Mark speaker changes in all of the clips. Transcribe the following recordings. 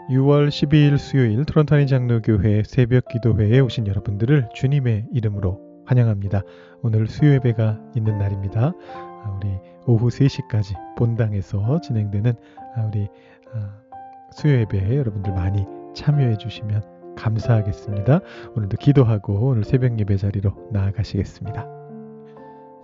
Speaker 1: 6월 12일 수요일 토론토 장로교회 새벽 기도회에 오신 여러분들을 주님의 이름으로 환영합니다. 오늘 수요 예배가 있는 날입니다. 우리 오후 3시까지 본당에서 진행되는 우리 수요 예배에 여러분들 많이 참여해 주시면 감사하겠습니다. 오늘도 기도하고 오늘 새벽 예배 자리로 나아가시겠습니다.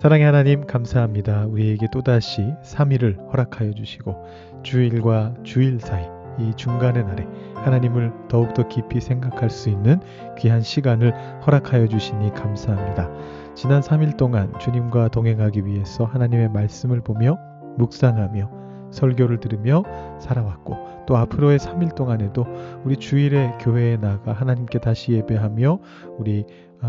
Speaker 1: 사랑의 하나님 감사합니다. 우리에게 또다시 3일을 허락하여 주시고 주일과 주일 사이 이 중간의 날에 하나님을 더욱더 깊이 생각할 수 있는 귀한 시간을 허락하여 주시니 감사합니다. 지난 3일 동안 주님과 동행하기 위해서 하나님의 말씀을 보며 묵상하며 설교를 들으며 살아왔고 또 앞으로의 3일 동안에도 우리 주일에 교회에 나가 하나님께 다시 예배하며 우리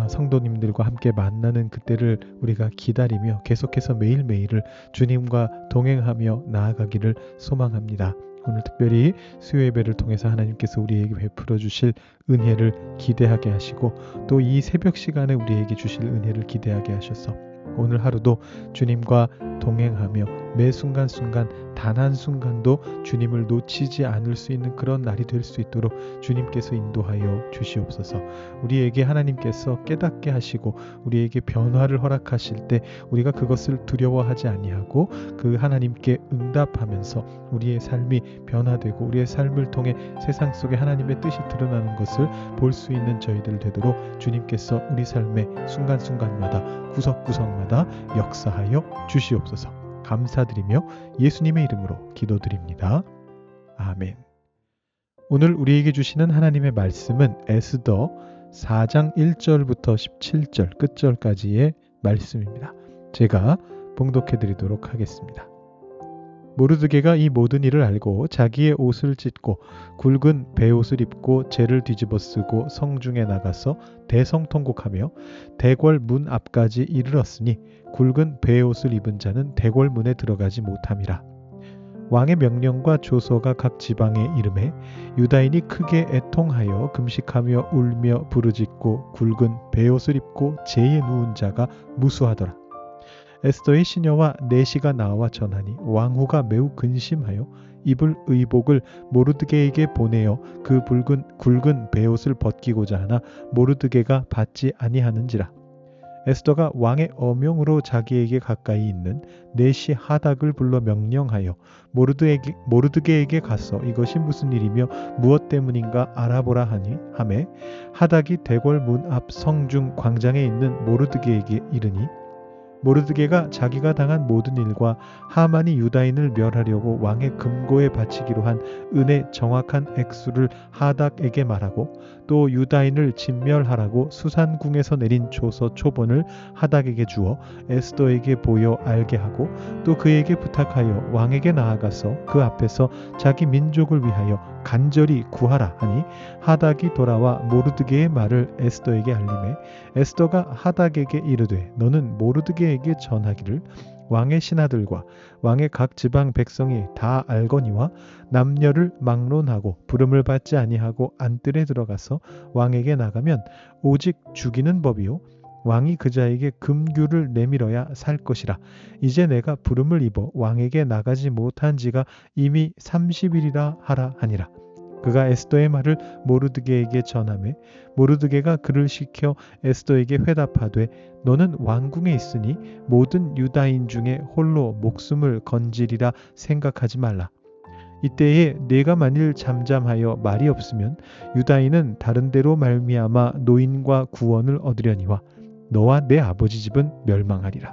Speaker 1: 성도님들과 함께 만나는 그때를 우리가 기다리며 계속해서 매일매일을 주님과 동행하며 나아가기를 소망합니다. 오늘 특별히 수요 예배를 통해서 하나님께서 우리에게 베풀어 주실 은혜를 기대하게 하시고 또 이 새벽 시간에 우리에게 주실 은혜를 기대하게 하셔서 오늘 하루도 주님과 동행하며 매 순간순간 단 한순간도 주님을 놓치지 않을 수 있는 그런 날이 될 수 있도록 주님께서 인도하여 주시옵소서. 우리에게 하나님께서 깨닫게 하시고 우리에게 변화를 허락하실 때 우리가 그것을 두려워하지 아니하고 그 하나님께 응답하면서 우리의 삶이 변화되고 우리의 삶을 통해 세상 속에 하나님의 뜻이 드러나는 것을 볼 수 있는 저희들 되도록 주님께서 우리 삶의 순간순간마다 구석구석마다 역사하여 주시옵소서. 감사드리며 예수님의 이름으로 기도드립니다. 아멘. 오늘 우리에게 주시는 하나님의 말씀은 에스더 4장 1절부터 17절 끝절까지의 말씀입니다. 제가 봉독해 드리도록 하겠습니다. 모르드게가 이 모든 일을 알고 자기의 옷을 찢고 굵은 베옷을 입고 재를 뒤집어 쓰고 성중에 나가서 대성통곡하며 대궐 문 앞까지 이르렀으니 굵은 베옷을 입은 자는 대궐 문에 들어가지 못함이라. 왕의 명령과 조서가 각 지방에 이름해 유다인이 크게 애통하여 금식하며 울며 부르짖고 굵은 베옷을 입고 재에 누운 자가 무수하더라. 에스더의 시녀와 내시가 나와 전하니 왕후가 매우 근심하여 입을 의복을 모르드게에게 보내어 그 굵은 베옷을 벗기고자 하나 모르드게가 받지 아니하는지라. 에스더가 왕의 어명으로 자기에게 가까이 있는 내시 하닥을 불러 명령하여 모르드게에게 가서 이것이 무슨 일이며 무엇 때문인가 알아보라 하매 하닥이 대궐 문 앞 성중 광장에 있는 모르드게에게 이르니 모르드게가 자기가 당한 모든 일과 하만이 유다인을 멸하려고 왕의 금고에 바치기로 한 은의 정확한 액수를 하닥에게 말하고 또 유다인을 진멸하라고 수산궁에서 내린 조서 초본을 하닥에게 주어 에스더에게 보여 알게 하고 또 그에게 부탁하여 왕에게 나아가서 그 앞에서 자기 민족을 위하여 간절히 구하라 하니 하닥이 돌아와 모르드게의 말을 에스더에게 알림해 에스더가 하닥에게 이르되 너는 모르드게에게 전하기를 왕의 신하들과 왕의 각 지방 백성이 다 알거니와 남녀를 막론하고 부름을 받지 아니하고 안뜰에 들어가서 왕에게 나가면 오직 죽이는 법이요 왕이 그 자에게 금규를 내밀어야 살 것이라. 이제 내가 부름을 입어 왕에게 나가지 못한 지가 이미 30일이라 하라 하니라. 그가 에스더의 말을 모르드게에게 전하매 모르드게가 그를 시켜 에스더에게 회답하되 너는 왕궁에 있으니 모든 유다인 중에 홀로 목숨을 건지리라 생각하지 말라. 이때에 네가 만일 잠잠하여 말이 없으면 유다인은 다른 데로 말미암아 노인과 구원을 얻으려니와 너와 내 아버지 집은 멸망하리라.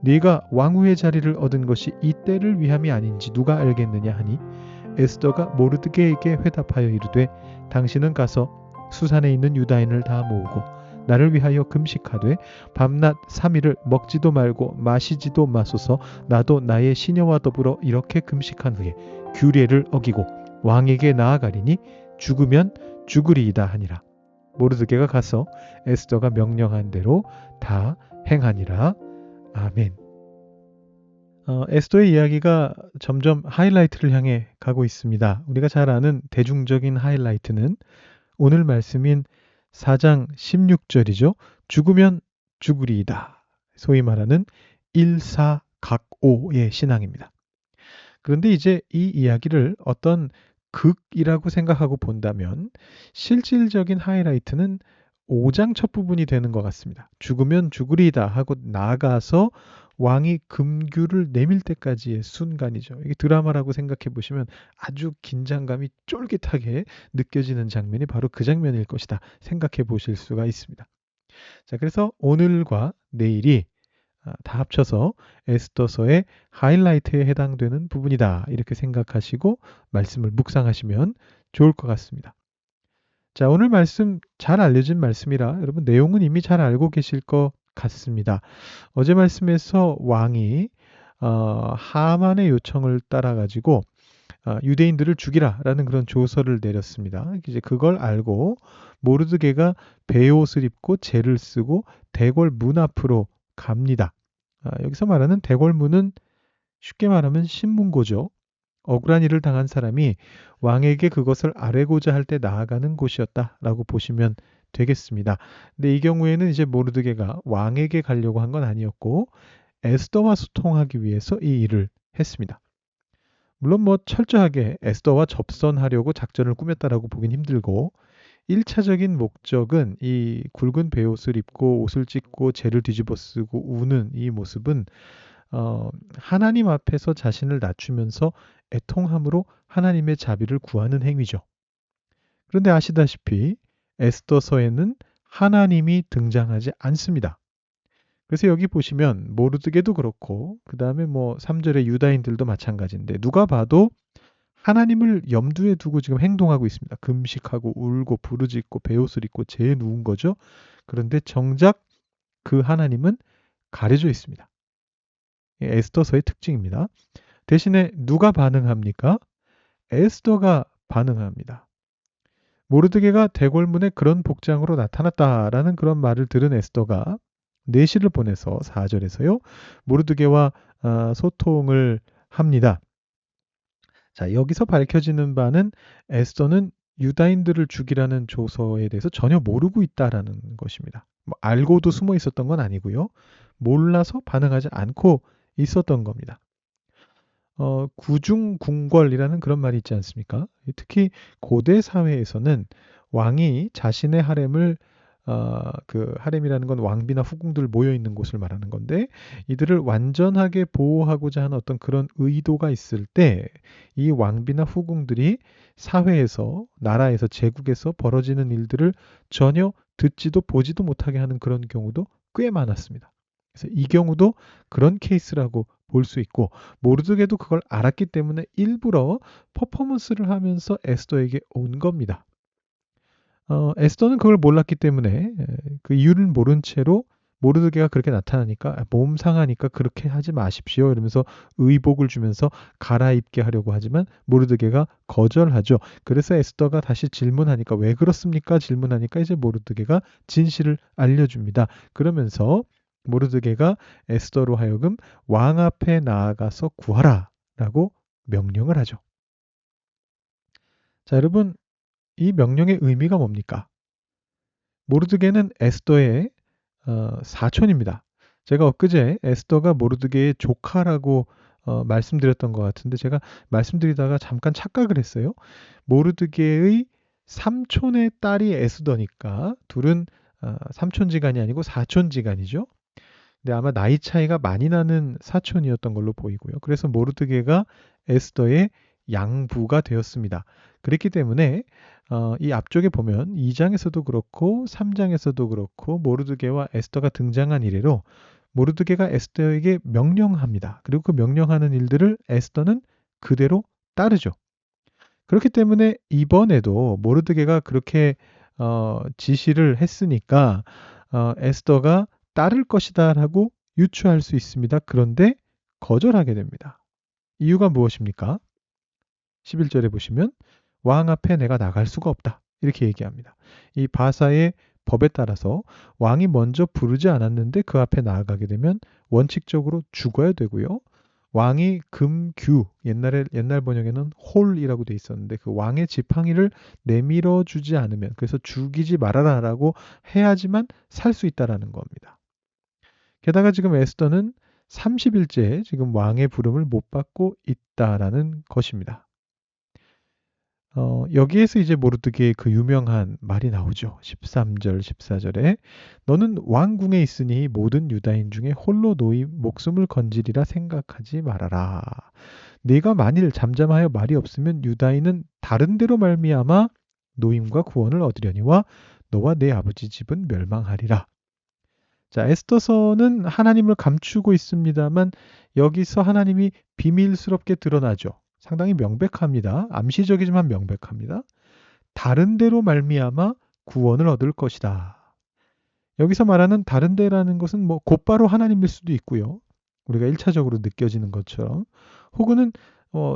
Speaker 1: 네가 왕후의 자리를 얻은 것이 이 때를 위함이 아닌지 누가 알겠느냐 하니 에스더가 모르드게에게 회답하여 이르되 당신은 가서 수산에 있는 유다인을 다 모으고 나를 위하여 금식하되 밤낮 3일을 먹지도 말고 마시지도 마소서. 나도 나의 시녀와 더불어 이렇게 금식한 후에 규례를 어기고 왕에게 나아가리니 죽으면 죽으리이다 하니라. 모르드게가 가서 에스더가 명령한 대로 다 행하니라. 아멘. 에스더의 이야기가 점점 하이라이트를 향해 가고 있습니다. 우리가 잘 아는 대중적인 하이라이트는 오늘 말씀인 4장 16절이죠. 죽으면 죽으리이다. 소위 말하는 일사각오의 신앙입니다. 그런데 이제 이 이야기를 어떤 극이라고 생각하고 본다면 실질적인 하이라이트는 5장 첫 부분이 되는 것 같습니다. 죽으면 죽으리다 하고 나아가서 왕이 금규를 내밀 때까지의 순간이죠. 이게 드라마라고 생각해 보시면 아주 긴장감이 쫄깃하게 느껴지는 장면이 바로 그 장면일 것이다 생각해 보실 수가 있습니다. 자, 그래서 오늘과 내일이 다 합쳐서 에스더서의 하이라이트에 해당되는 부분이다. 이렇게 생각하시고 말씀을 묵상하시면 좋을 것 같습니다. 자, 오늘 말씀 잘 알려진 말씀이라 여러분 내용은 이미 잘 알고 계실 것 같습니다. 어제 말씀에서 왕이 하만의 요청을 따라 가지고 유대인들을 죽이라라는 그런 조서를 내렸습니다. 이제 그걸 알고 모르드게가 베옷을 입고 제를 쓰고 대궐 문 앞으로 갑니다. 여기서 말하는 대궐문은 쉽게 말하면 신문고죠. 억울한 일을 당한 사람이 왕에게 그것을 아뢰고자 할 때 나아가는 곳이었다라고 보시면 되겠습니다. 근데 이 경우에는 이제 모르드게가 왕에게 가려고 한 건 아니었고 에스더와 소통하기 위해서 이 일을 했습니다. 물론 뭐 철저하게 에스더와 접선하려고 작전을 꾸몄다라고 보긴 힘들고 1차적인 목적은 이 굵은 베옷을 입고 옷을 찢고 재를 뒤집어 쓰고 우는 이 모습은 하나님 앞에서 자신을 낮추면서 애통함으로 하나님의 자비를 구하는 행위죠. 그런데 아시다시피 에스더서에는 하나님이 등장하지 않습니다. 그래서 여기 보시면 모르드게도 그렇고 그 다음에 뭐 3절의 유다인들도 마찬가지인데 누가 봐도 하나님을 염두에 두고 지금 행동하고 있습니다. 금식하고 울고 부르짖고 베옷을 입고 재에 누운 거죠. 그런데 정작 그 하나님은 가려져 있습니다. 에스더서의 특징입니다. 대신에 누가 반응합니까? 에스더가 반응합니다. 모르드게가 대궐문에 그런 복장으로 나타났다라는 그런 말을 들은 에스더가 내시를 보내서 4절에서요. 모르드게와 소통을 합니다. 자, 여기서 밝혀지는 바는 에스더는 유다인들을 죽이라는 조서에 대해서 전혀 모르고 있다라는 것입니다. 뭐 알고도 숨어 있었던 건 아니고요. 몰라서 반응하지 않고 있었던 겁니다. 구중궁궐이라는 그런 말이 있지 않습니까? 특히 고대 사회에서는 왕이 자신의 하렘을 그 하렘이라는 건 왕비나 후궁들 모여 있는 곳을 말하는 건데 이들을 완전하게 보호하고자 하는 어떤 그런 의도가 있을 때 이 왕비나 후궁들이 사회에서 나라에서 제국에서 벌어지는 일들을 전혀 듣지도 보지도 못하게 하는 그런 경우도 꽤 많았습니다. 그래서 이 경우도 그런 케이스라고 볼 수 있고 모르드게도 그걸 알았기 때문에 일부러 퍼포먼스를 하면서 에스더에게 온 겁니다. 에스더는 그걸 몰랐기 때문에 그 이유를 모른 채로 모르드게가 그렇게 나타나니까 몸 상하니까 그렇게 하지 마십시오 이러면서 의복을 주면서 갈아입게 하려고 하지만 모르드게가 거절하죠. 그래서 에스더가 다시 질문하니까 왜 그렇습니까? 질문하니까 이제 모르드게가 진실을 알려줍니다. 그러면서 모르드게가 에스더로 하여금 왕 앞에 나아가서 구하라 라고 명령을 하죠. 자, 여러분 이 명령의 의미가 뭡니까? 모르드게는 에스더의 사촌입니다. 제가 엊그제 에스더가 모르드게의 조카라고 말씀드렸던 것 같은데 제가 말씀드리다가 잠깐 착각을 했어요. 모르드게의 삼촌의 딸이 에스더니까 둘은 삼촌지간이 아니고 사촌지간이죠. 근데 아마 나이 차이가 많이 나는 사촌이었던 걸로 보이고요. 그래서 모르드게가 에스더의 양부가 되었습니다. 그렇기 때문에 이 앞쪽에 보면 2장에서도 그렇고 3장에서도 그렇고 모르드게와 에스더가 등장한 이래로 모르드게가 에스더에게 명령합니다. 그리고 그 명령하는 일들을 에스더는 그대로 따르죠. 그렇기 때문에 이번에도 모르드게가 그렇게 지시를 했으니까 에스더가 따를 것이다라고 유추할 수 있습니다. 그런데 거절하게 됩니다. 이유가 무엇입니까? 11절에 보시면 왕 앞에 내가 나갈 수가 없다. 이렇게 얘기합니다. 이 바사의 법에 따라서 왕이 먼저 부르지 않았는데 그 앞에 나아가게 되면 원칙적으로 죽어야 되고요. 왕이 금규 옛날 번역에는 홀이라고 돼 있었는데 그 왕의 지팡이를 내밀어 주지 않으면 그래서 죽이지 말아라라고 해야지만 살 수 있다라는 겁니다. 게다가 지금 에스더는 30일째 지금 왕의 부름을 못 받고 있다라는 것입니다. 여기에서 이제 모르드게의 그 유명한 말이 나오죠. 13절, 14절에 너는 왕궁에 있으니 모든 유다인 중에 홀로 목숨을 건지리라 생각하지 말아라. 네가 만일 잠잠하여 말이 없으면 유다인은 다른 데로 말미암아 노임과 구원을 얻으려니와 너와 내 아버지 집은 멸망하리라. 자, 에스더서는 하나님을 감추고 있습니다만 여기서 하나님이 비밀스럽게 드러나죠. 상당히 명백합니다. 암시적이지만 명백합니다. 다른 데로 말미암아 구원을 얻을 것이다. 여기서 말하는 다른 데라는 것은 뭐 곧바로 하나님일 수도 있고요. 우리가 1차적으로 느껴지는 것처럼 혹은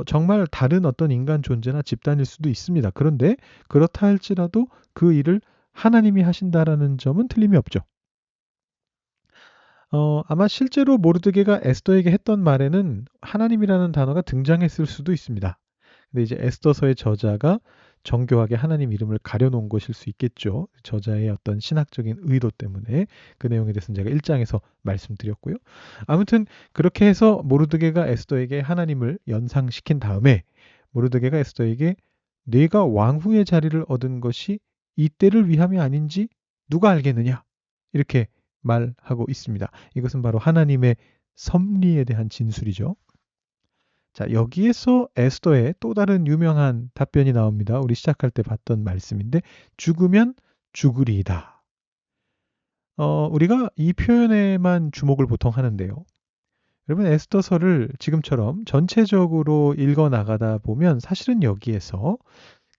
Speaker 1: 정말 다른 어떤 인간 존재나 집단일 수도 있습니다. 그런데 그렇다 할지라도 그 일을 하나님이 하신다라는 점은 틀림이 없죠. 아마 실제로 모르드게가 에스더에게 했던 말에는 하나님이라는 단어가 등장했을 수도 있습니다. 근데 이제 에스더서의 저자가 정교하게 하나님 이름을 가려놓은 것일 수 있겠죠. 저자의 어떤 신학적인 의도 때문에 그 내용에 대해서는 제가 1장에서 말씀드렸고요. 아무튼 그렇게 해서 모르드게가 에스더에게 하나님을 연상시킨 다음에 모르드게가 에스더에게 네가 왕후의 자리를 얻은 것이 이때를 위함이 아닌지 누가 알겠느냐 이렇게 말하고 있습니다. 이것은 바로 하나님의 섭리에 대한 진술이죠. 자, 여기에서 에스더의 또 다른 유명한 답변이 나옵니다. 우리 시작할 때 봤던 말씀인데 죽으면 죽으리이다. 우리가 이 표현에만 주목을 보통 하는데요. 여러분 에스더서를 지금처럼 전체적으로 읽어 나가다 보면 사실은 여기에서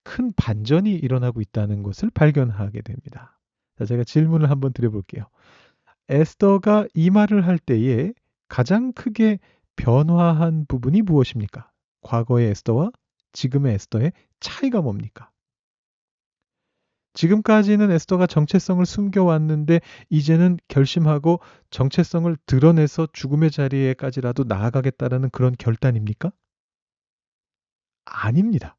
Speaker 1: 큰 반전이 일어나고 있다는 것을 발견하게 됩니다. 자, 제가 질문을 한번 드려볼게요. 에스더가 이 말을 할 때에 가장 크게 변화한 부분이 무엇입니까? 과거의 에스더와 지금의 에스더의 차이가 뭡니까? 지금까지는 에스더가 정체성을 숨겨왔는데 이제는 결심하고 정체성을 드러내서 죽음의 자리에까지라도 나아가겠다라는 그런 결단입니까? 아닙니다.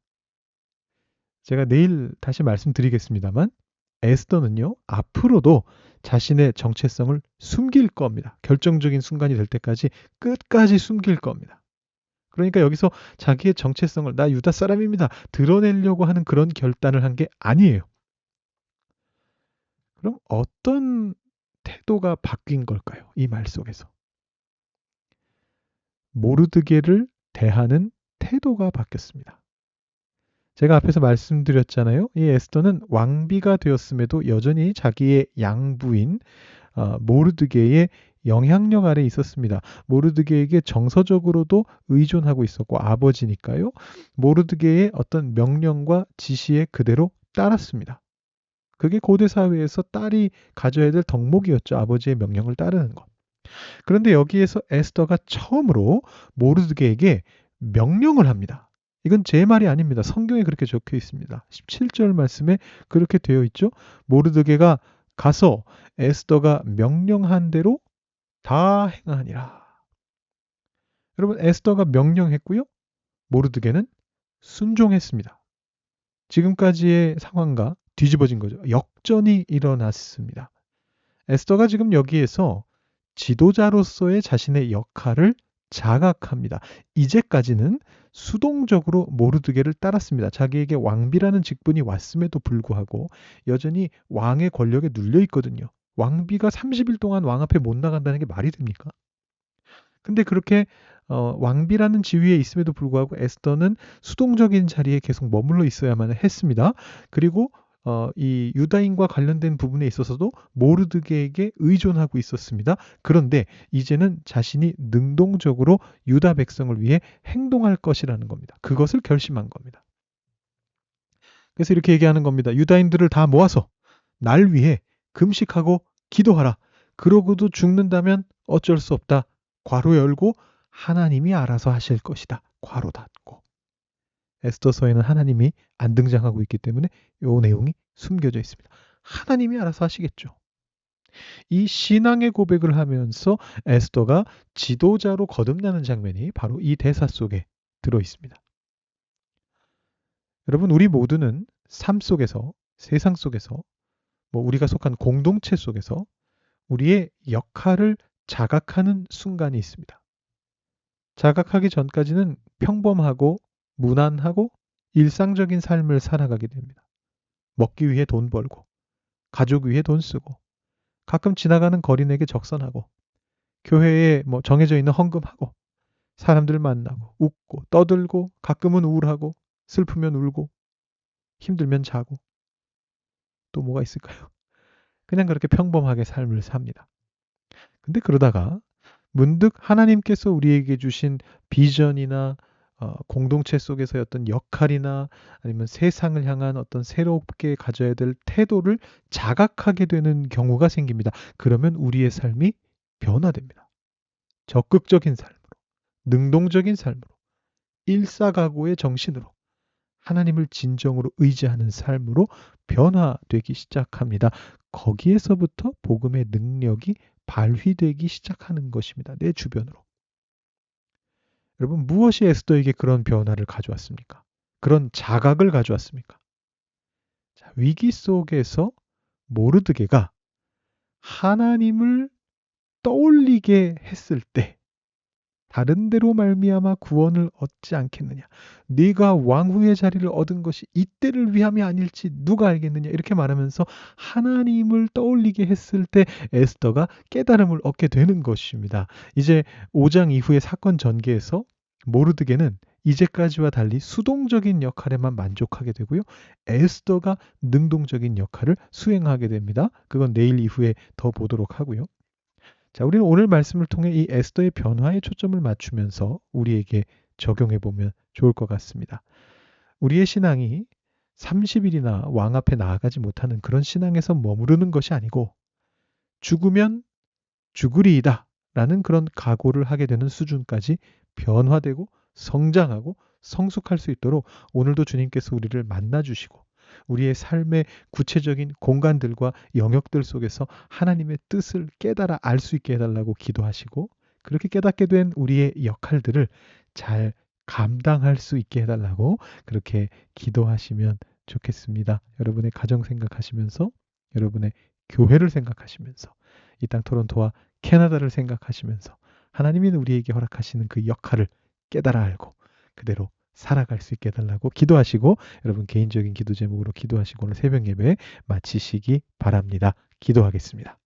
Speaker 1: 제가 내일 다시 말씀드리겠습니다만 에스더는요, 앞으로도 자신의 정체성을 숨길 겁니다. 결정적인 순간이 될 때까지 끝까지 숨길 겁니다. 그러니까 여기서 자기의 정체성을 나 유다 사람입니다. 드러내려고 하는 그런 결단을 한 게 아니에요. 그럼 어떤 태도가 바뀐 걸까요? 이 말 속에서. 모르드게를 대하는 태도가 바뀌었습니다. 제가 앞에서 말씀드렸잖아요. 이 에스더는 왕비가 되었음에도 여전히 자기의 양부인 모르드게의 영향력 아래 있었습니다. 모르드게에게 정서적으로도 의존하고 있었고 아버지니까요. 모르드게의 어떤 명령과 지시에 그대로 따랐습니다. 그게 고대 사회에서 딸이 가져야 될 덕목이었죠. 아버지의 명령을 따르는 것. 그런데 여기에서 에스더가 처음으로 모르드게에게 명령을 합니다. 이건 제 말이 아닙니다. 성경에 그렇게 적혀 있습니다. 17절 말씀에 그렇게 되어 있죠. 모르드게가 가서 에스더가 명령한 대로 다 행하니라. 여러분 에스더가 명령했고요. 모르드게는 순종했습니다. 지금까지의 상황과 뒤집어진 거죠. 역전이 일어났습니다. 에스더가 지금 여기에서 지도자로서의 자신의 역할을 자각합니다. 이제까지는 수동적으로 모르드게를 따랐습니다. 자기에게 왕비라는 직분이 왔음에도 불구하고 여전히 왕의 권력에 눌려 있거든요. 왕비가 30일 동안 왕 앞에 못 나간다는 게 말이 됩니까? 근데 그렇게 왕비라는 지위에 있음에도 불구하고 에스더는 수동적인 자리에 계속 머물러 있어야만 했습니다. 그리고 이 유다인과 관련된 부분에 있어서도 모르드게에게 의존하고 있었습니다. 그런데 이제는 자신이 능동적으로 유다 백성을 위해 행동할 것이라는 겁니다. 그것을 결심한 겁니다. 그래서 이렇게 얘기하는 겁니다. 유다인들을 다 모아서 날 위해 금식하고 기도하라. 그러고도 죽는다면 어쩔 수 없다. 괄호 열고 하나님이 알아서 하실 것이다. 괄호 닫고. 에스더서에는 하나님이 안 등장하고 있기 때문에 이 내용이 숨겨져 있습니다. 하나님이 알아서 하시겠죠. 이 신앙의 고백을 하면서 에스더가 지도자로 거듭나는 장면이 바로 이 대사 속에 들어 있습니다. 여러분, 우리 모두는 삶 속에서, 세상 속에서, 우리가 속한 공동체 속에서 우리의 역할을 자각하는 순간이 있습니다. 자각하기 전까지는 평범하고 무난하고 일상적인 삶을 살아가게 됩니다. 먹기 위해 돈 벌고, 가족 위해 돈 쓰고, 가끔 지나가는 거린에게 적선하고, 교회에 뭐 정해져 있는 헌금하고, 사람들 만나고, 웃고, 떠들고, 가끔은 우울하고, 슬프면 울고, 힘들면 자고, 또 뭐가 있을까요? 그냥 그렇게 평범하게 삶을 삽니다. 근데 그러다가 문득 하나님께서 우리에게 주신 비전이나 공동체 속에서의 어떤 역할이나 아니면 세상을 향한 어떤 새롭게 가져야 될 태도를 자각하게 되는 경우가 생깁니다. 그러면 우리의 삶이 변화됩니다. 적극적인 삶으로, 능동적인 삶으로, 일사각오의 정신으로, 하나님을 진정으로 의지하는 삶으로 변화되기 시작합니다. 거기에서부터 복음의 능력이 발휘되기 시작하는 것입니다. 내 주변으로. 여러분, 무엇이 에스더에게 그런 변화를 가져왔습니까? 그런 자각을 가져왔습니까? 자, 위기 속에서 모르드게가 하나님을 떠올리게 했을 때 다른 데로 말미암아 구원을 얻지 않겠느냐. 네가 왕후의 자리를 얻은 것이 이때를 위함이 아닐지 누가 알겠느냐. 이렇게 말하면서 하나님을 떠올리게 했을 때 에스더가 깨달음을 얻게 되는 것입니다. 이제 5장 이후의 사건 전개에서 모르드게는 이제까지와 달리 수동적인 역할에만 만족하게 되고요. 에스더가 능동적인 역할을 수행하게 됩니다. 그건 내일 이후에 더 보도록 하고요. 자, 우리는 오늘 말씀을 통해 이 에스더의 변화에 초점을 맞추면서 우리에게 적용해 보면 좋을 것 같습니다. 우리의 신앙이 30일이나 왕 앞에 나아가지 못하는 그런 신앙에서 머무르는 것이 아니고 죽으면 죽으리이다 라는 그런 각오를 하게 되는 수준까지 변화되고 성장하고 성숙할 수 있도록 오늘도 주님께서 우리를 만나 주시고 우리의 삶의 구체적인 공간들과 영역들 속에서 하나님의 뜻을 깨달아 알 수 있게 해달라고 기도하시고 그렇게 깨닫게 된 우리의 역할들을 잘 감당할 수 있게 해달라고 그렇게 기도하시면 좋겠습니다. 여러분의 가정 생각하시면서 여러분의 교회를 생각하시면서 이 땅 토론토와 캐나다를 생각하시면서 하나님이 우리에게 허락하시는 그 역할을 깨달아 알고 그대로 살아갈 수 있게 해달라고 기도하시고 여러분 개인적인 기도 제목으로 기도하시고 오늘 새벽 예배 마치시기 바랍니다. 기도하겠습니다.